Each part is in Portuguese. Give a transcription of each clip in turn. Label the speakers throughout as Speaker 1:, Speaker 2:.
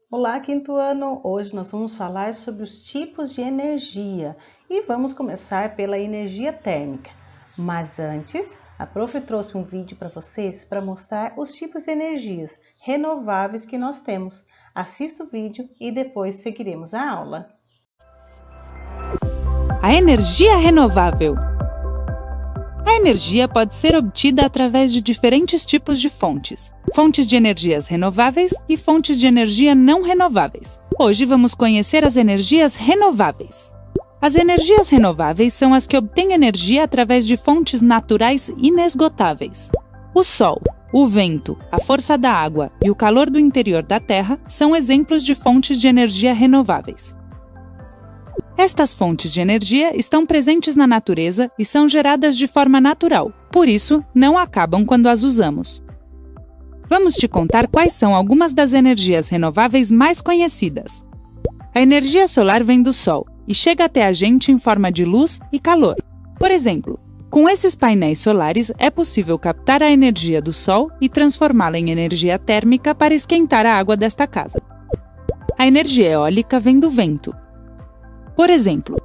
Speaker 1: Olá, quinto ano! Hoje nós vamos falar sobre os tipos de energia e vamos começar pela energia térmica. Mas antes, a prof trouxe um vídeo para vocês para mostrar os tipos de energias renováveis que nós temos. Assista o vídeo e depois seguiremos a aula.
Speaker 2: A energia renovável. A energia pode ser obtida através de diferentes tipos de fontes. Fontes de energias renováveis e fontes de energia não renováveis. Hoje vamos conhecer as energias renováveis. As energias renováveis são as que obtêm energia através de fontes naturais inesgotáveis. O sol, o vento, a força da água e o calor do interior da Terra são exemplos de fontes de energia renováveis. Estas fontes de energia estão presentes na natureza e são geradas de forma natural, por isso não acabam quando as usamos. Vamos te contar quais são algumas das energias renováveis mais conhecidas. A energia solar vem do Sol e chega até a gente em forma de luz e calor. Por exemplo, com esses painéis solares é possível captar a energia do Sol e transformá-la em energia térmica para esquentar a água desta casa. A energia eólica vem do vento. Por exemplo,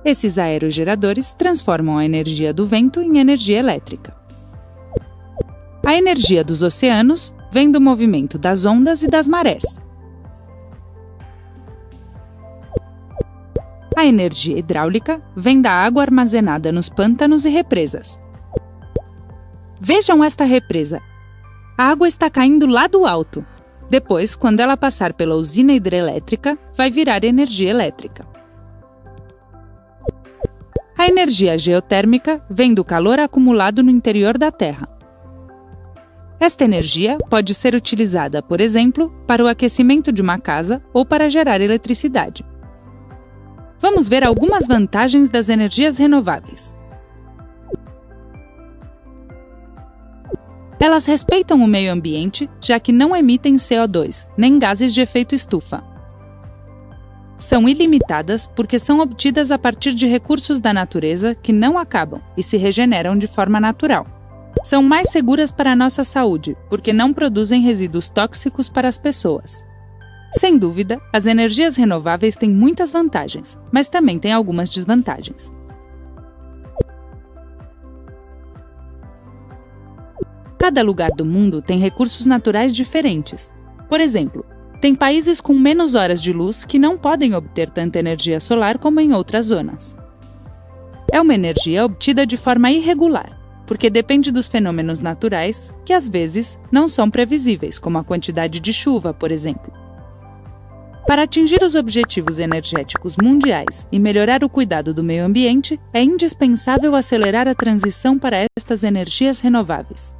Speaker 2: esses aerogeradores transformam a energia do vento em energia elétrica. A energia dos oceanos vem do movimento das ondas e das marés. A energia hidráulica vem da água armazenada nos pântanos e represas. Vejam esta represa. A água está caindo lá do alto. Depois, quando ela passar pela usina hidrelétrica, vai virar energia elétrica. A energia geotérmica vem do calor acumulado no interior da Terra. Esta energia pode ser utilizada, por exemplo, para o aquecimento de uma casa ou para gerar eletricidade. Vamos ver algumas vantagens das energias renováveis. Elas respeitam o meio ambiente, já que não emitem CO2, nem gases de efeito estufa. São ilimitadas porque são obtidas a partir de recursos da natureza que não acabam e se regeneram de forma natural. São mais seguras para a nossa saúde, porque não produzem resíduos tóxicos para as pessoas. Sem dúvida, as energias renováveis têm muitas vantagens, mas também têm algumas desvantagens. Cada lugar do mundo tem recursos naturais diferentes. Por exemplo, tem países com menos horas de luz que não podem obter tanta energia solar como em outras zonas. É uma energia obtida de forma irregular, porque depende dos fenômenos naturais que, às vezes, não são previsíveis, como a quantidade de chuva, por exemplo. Para atingir os objetivos energéticos mundiais e melhorar o cuidado do meio ambiente, é indispensável acelerar a transição para estas energias renováveis.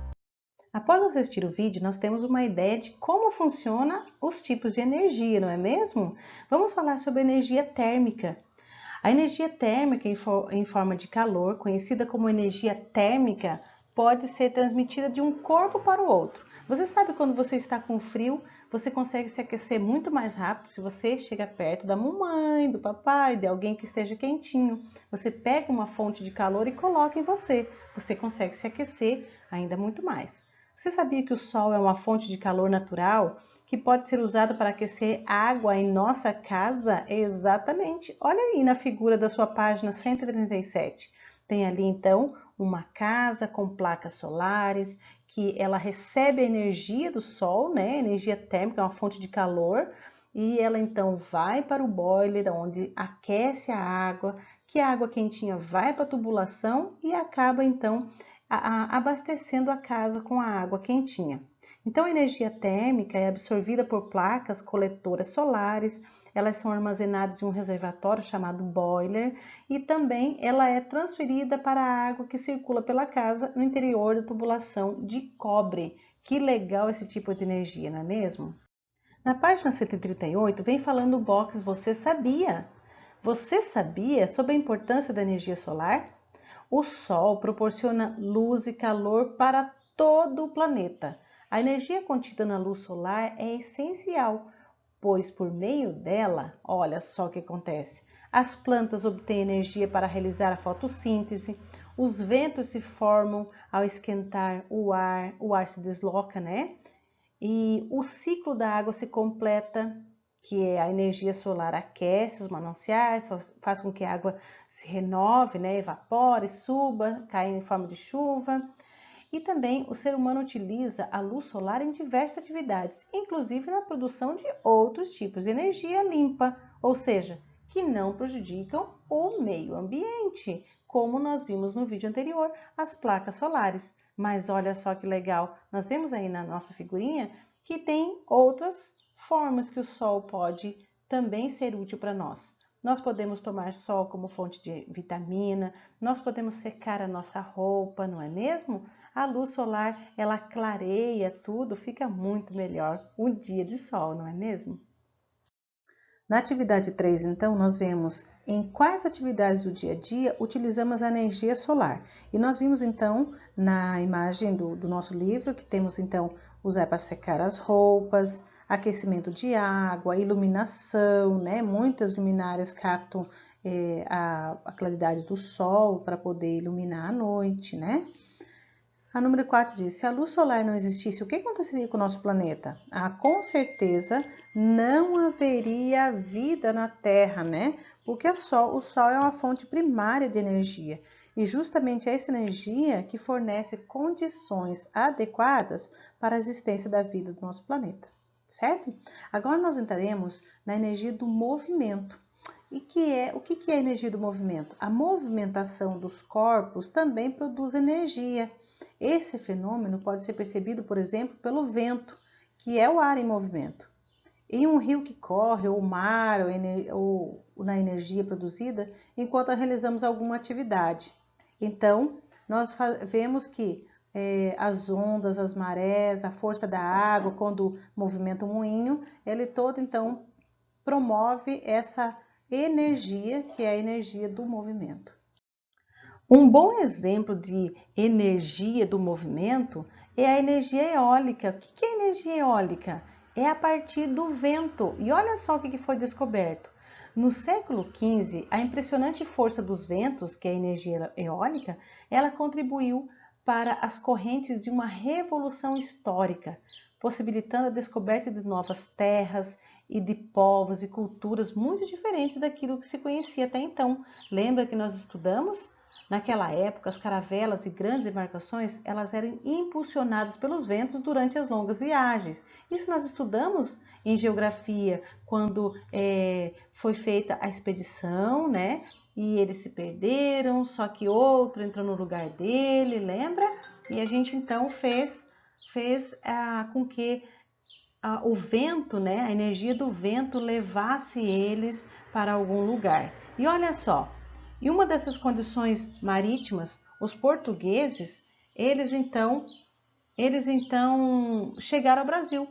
Speaker 1: Após assistir o vídeo, nós temos uma ideia de como funcionam os tipos de energia, não é mesmo? Vamos falar sobre a energia térmica. A energia térmica em forma de calor, conhecida como energia térmica, pode ser transmitida de um corpo para o outro. Você sabe quando você está com frio, você consegue se aquecer muito mais rápido se você chega perto da mamãe, do papai, de alguém que esteja quentinho. Você pega uma fonte de calor e coloca em você. Você consegue se aquecer ainda muito mais. Você sabia que o sol é uma fonte de calor natural que pode ser usada para aquecer água em nossa casa? Exatamente. Olha aí na figura da sua página 137. Tem ali então uma casa com placas solares que ela recebe a energia do sol, né? Energia térmica, é uma fonte de calor, e ela então vai para o boiler onde aquece a água, que a água quentinha vai para a tubulação e acaba então abastecendo a casa com a água quentinha. Então, a energia térmica é absorvida por placas coletoras solares, elas são armazenadas em um reservatório chamado boiler e também ela é transferida para a água que circula pela casa no interior da tubulação de cobre. Que legal esse tipo de energia, não é mesmo? Na página 138 vem falando o box Você Sabia? Você sabia sobre a importância da energia solar? O Sol proporciona luz e calor para todo o planeta. A energia contida na luz solar é essencial, pois por meio dela, olha só o que acontece. As plantas obtêm energia para realizar a fotossíntese, os ventos se formam ao esquentar o ar se desloca, né? E o ciclo da água se completa que é a energia solar aquece os mananciais, faz com que a água se renove, né, evapore, suba, caia em forma de chuva. E também o ser humano utiliza a luz solar em diversas atividades, inclusive na produção de outros tipos de energia limpa, ou seja, que não prejudicam o meio ambiente, como nós vimos no vídeo anterior, as placas solares. Mas olha só que legal, nós vemos aí na nossa figurinha que tem outras formas que o sol pode também ser útil para nós. Nós podemos tomar sol como fonte de vitamina, nós podemos secar a nossa roupa, não é mesmo? A luz solar, ela clareia tudo, fica muito melhor o dia de sol, não é mesmo? Na atividade 3, então, nós vemos em quais atividades do dia a dia utilizamos a energia solar. E nós vimos, então, na imagem do nosso livro, que temos, então, usar para secar as roupas, aquecimento de água, iluminação, né? Muitas luminárias captam a claridade do sol para poder iluminar a noite, né? A número 4 diz, se a luz solar não existisse, o que aconteceria com o nosso planeta? Com certeza não haveria vida na Terra, né? Porque o Sol é uma fonte primária de energia. E justamente é essa energia que fornece condições adequadas para a existência da vida do nosso planeta, certo? Agora nós entraremos na energia do movimento. E o que é a energia do movimento? A movimentação dos corpos também produz energia. Esse fenômeno pode ser percebido, por exemplo, pelo vento, que é o ar em movimento. Em um rio que corre, ou mar, ou na energia produzida, enquanto realizamos alguma atividade. Então, nós vemos que as ondas, as marés, a força da água, quando movimenta um moinho, ele todo, então, promove essa energia, que é a energia do movimento. Um bom exemplo de energia do movimento é a energia eólica. O que é energia eólica? É a partir do vento. E olha só o que foi descoberto. No século XV, a impressionante força dos ventos, que é a energia eólica, ela contribuiu para as correntes de uma revolução histórica, possibilitando a descoberta de novas terras e de povos e culturas muito diferentes daquilo que se conhecia até então. Lembra que nós estudamos? Naquela época, as caravelas e grandes embarcações, elas eram impulsionadas pelos ventos durante as longas viagens. Isso nós estudamos em geografia, quando foi feita a expedição, né? E eles se perderam, só que outro entrou no lugar dele, lembra? E a gente então fez com que o vento, né? A energia do vento levasse eles para algum lugar. E olha só, em uma dessas condições marítimas, os portugueses, eles então chegaram ao Brasil,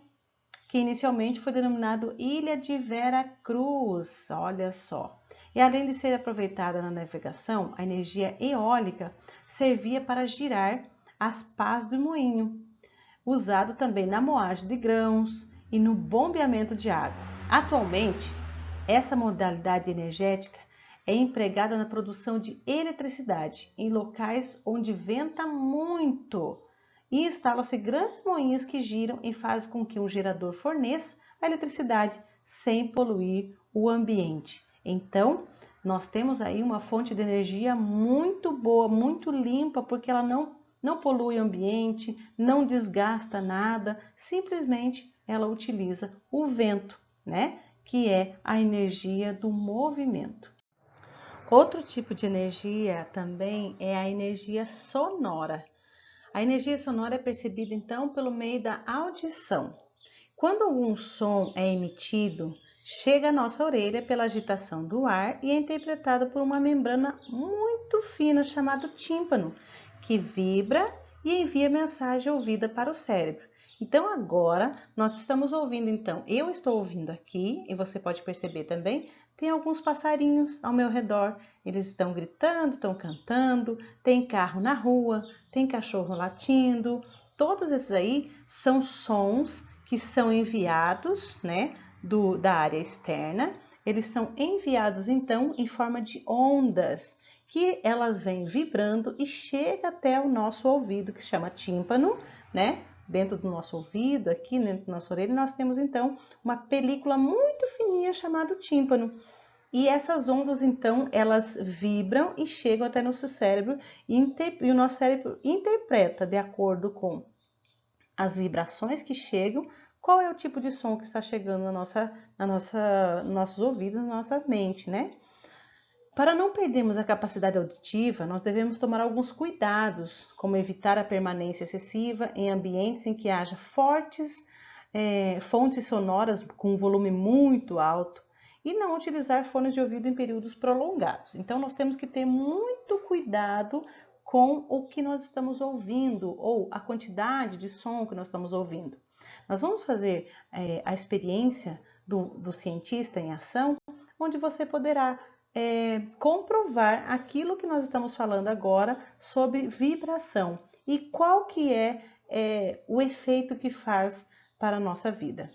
Speaker 1: que inicialmente foi denominado Ilha de Vera Cruz, olha só. E além de ser aproveitada na navegação, a energia eólica servia para girar as pás do moinho, usado também na moagem de grãos e no bombeamento de água. Atualmente, essa modalidade energética é empregada na produção de eletricidade em locais onde venta muito e instalam-se grandes moinhos que giram e fazem com que um gerador forneça a eletricidade sem poluir o ambiente. Então, nós temos aí uma fonte de energia muito boa, muito limpa, porque ela não polui o ambiente, não desgasta nada, simplesmente ela utiliza o vento, né? Que é a energia do movimento. Outro tipo de energia também é a energia sonora. A energia sonora é percebida então pelo meio da audição. Quando algum som é emitido, chega à nossa orelha pela agitação do ar e é interpretado por uma membrana muito fina chamada tímpano, que vibra e envia mensagem ouvida para o cérebro. Então agora nós estamos ouvindo, então eu estou ouvindo aqui e você pode perceber também, tem alguns passarinhos ao meu redor, eles estão gritando, estão cantando, tem carro na rua, tem cachorro latindo, todos esses aí são sons que são enviados, né, da área externa, eles são enviados então em forma de ondas, que elas vêm vibrando e chega até o nosso ouvido, que se chama tímpano, né, dentro do nosso ouvido, aqui dentro da nossa orelha, nós temos então uma película muito fininha chamada tímpano. E essas ondas, então, elas vibram e chegam até nosso cérebro e o nosso cérebro interpreta de acordo com as vibrações que chegam, qual é o tipo de som que está chegando nos nossos ouvidos, na nossa mente, né? Para não perdermos a capacidade auditiva, nós devemos tomar alguns cuidados, como evitar a permanência excessiva em ambientes em que haja fortes fontes sonoras com volume muito alto e não utilizar fones de ouvido em períodos prolongados. Então, nós temos que ter muito cuidado com o que nós estamos ouvindo ou a quantidade de som que nós estamos ouvindo. Nós vamos fazer a experiência do cientista em ação, onde você poderá comprovar aquilo que nós estamos falando agora sobre vibração e qual que é o efeito que faz para a nossa vida.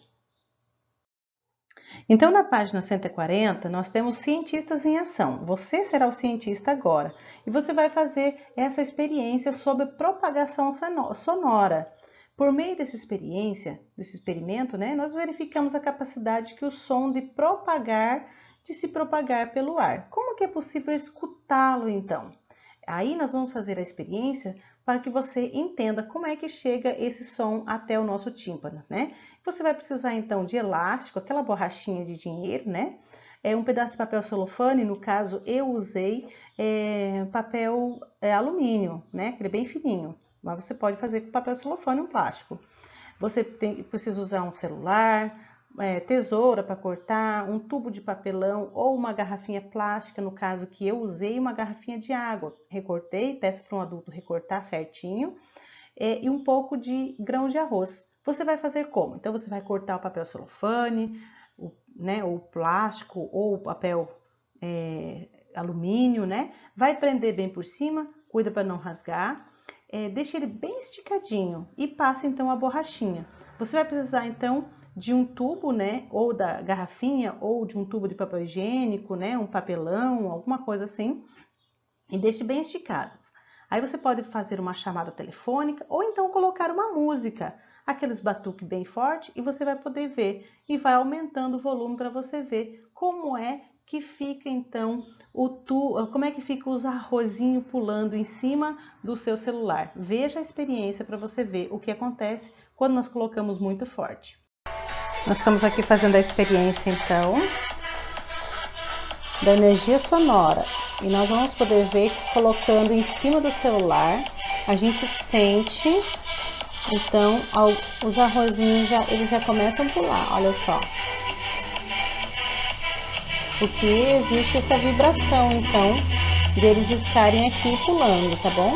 Speaker 1: Então, na página 140, nós temos cientistas em ação. Você será o cientista agora e você vai fazer essa experiência sobre propagação sonora. Por meio desse experimento, né, nós verificamos a capacidade que o som de se propagar pelo ar. Como que é possível escutá-lo, então? Aí nós vamos fazer a experiência para que você entenda como é que chega esse som até o nosso tímpano, né? Você vai precisar, então, de elástico, aquela borrachinha de dinheiro, né? Um pedaço de papel celofane, no caso, eu usei papel alumínio, né? Aquele bem fininho, mas você pode fazer com papel celofane ou plástico. Você precisa usar um celular, tesoura para cortar, um tubo de papelão ou uma garrafinha plástica, no caso que eu usei uma garrafinha de água. Recortei, peço para um adulto recortar certinho, e um pouco de grão de arroz. Você vai fazer como? Então, você vai cortar o papel celofane, o plástico ou o papel alumínio, né? Vai prender bem por cima, cuida para não rasgar. Deixa ele bem esticadinho e passa então a borrachinha. Você vai precisar então de um tubo, né, ou da garrafinha, ou de um tubo de papel higiênico, né, um papelão, alguma coisa assim, e deixe bem esticado. Aí você pode fazer uma chamada telefônica ou então colocar uma música, aqueles batuque bem forte, e você vai poder ver e vai aumentando o volume para você ver como é que fica então como é que fica os arrozinhos pulando em cima do seu celular. Veja a experiência para você ver o que acontece quando nós colocamos muito forte. Nós estamos aqui fazendo a experiência então da energia sonora e nós vamos poder ver que colocando em cima do celular a gente sente então os arrozinhos eles já começam a pular, olha só. Porque existe essa vibração, então, deles estarem aqui pulando, tá bom?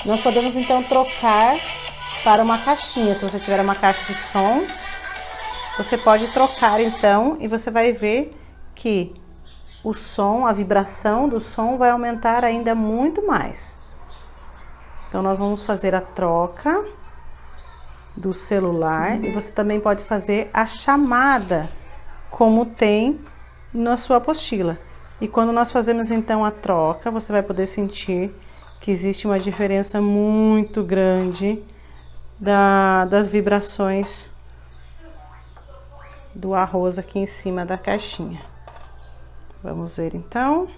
Speaker 1: Nós podemos, então, trocar para uma caixinha. Se você tiver uma caixa de som, você pode trocar, então, e você vai ver que o som, a vibração do som vai aumentar ainda muito mais. Então, nós vamos fazer a troca do celular e você também pode fazer a chamada, como tem na sua apostila. E quando nós fazemos então a troca, você vai poder sentir que existe uma diferença muito grande das vibrações do arroz aqui em cima da caixinha. Vamos ver então.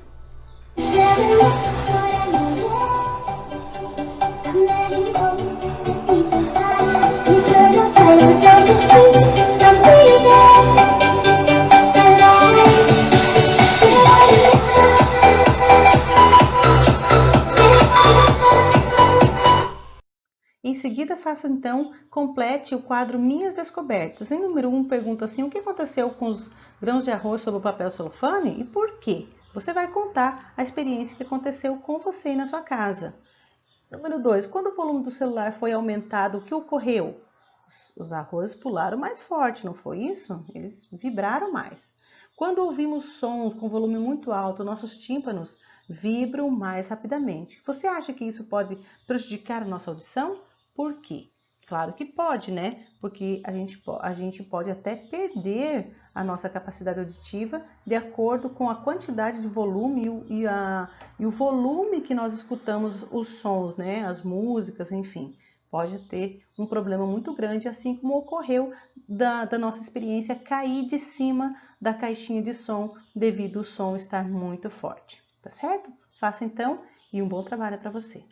Speaker 1: Em seguida, faça então, complete o quadro Minhas Descobertas. Em número 1, pergunta assim: o que aconteceu com os grãos de arroz sobre o papel celofane e por quê? Você vai contar a experiência que aconteceu com você aí na sua casa. Número 2, quando o volume do celular foi aumentado, o que ocorreu? Os arroz pularam mais forte, não foi isso? Eles vibraram mais. Quando ouvimos sons com volume muito alto, nossos tímpanos vibram mais rapidamente. Você acha que isso pode prejudicar a nossa audição? Por quê? Claro que pode, né? Porque a gente pode até perder a nossa capacidade auditiva de acordo com a quantidade de volume e o volume que nós escutamos os sons, né? As músicas, enfim. pode ter um problema muito grande, assim como ocorreu da nossa experiência cair de cima da caixinha de som devido ao som estar muito forte, tá certo? Faça então e um bom trabalho para você.